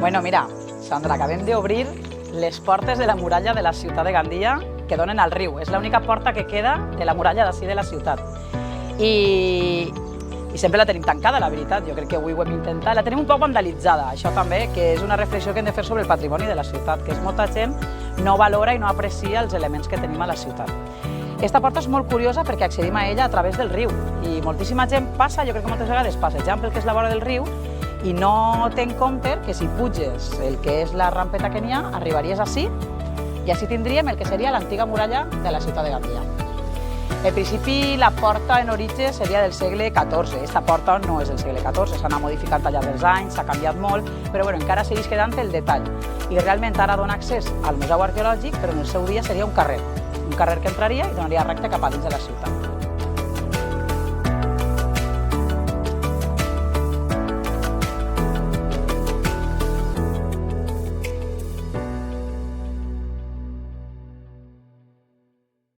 Bueno, mira, Sandra, acabem d'obrir les portes de la muralla de la ciutat de Gandia que donen al riu. És l'única porta que queda de la muralla d'ací de la ciutat. I sempre la tenim tancada, la veritat. Jo crec que avui ho hem intentat. La tenim un poc vandalitzada, això també, que és una reflexió que hem de fer sobre el patrimoni de la ciutat, que és molta gent no valora i no aprecia els elements que tenim a la ciutat. Aquesta porta és molt curiosa perquè accedim a ella a través del riu i moltíssima gent passa, jo crec que moltes vegades passejant pel que és la vora del riu i no té en compte que si puges el que és la rampeta que n'hi ha, arribaries ací i així tindríem el que seria l'antiga muralla de la ciutat de Gandia. En principi, la porta en origen seria del segle XIV. Aquesta porta no és del segle XIV, s'ha anat modificant al llarg dels anys, s'ha canviat molt, però bueno, encara segueix quedant el detall. I realment ara dona accés al Museu Arqueològic, però en el seu dia seria un carrer que entraria i donaria recte cap a dins de la ciutat.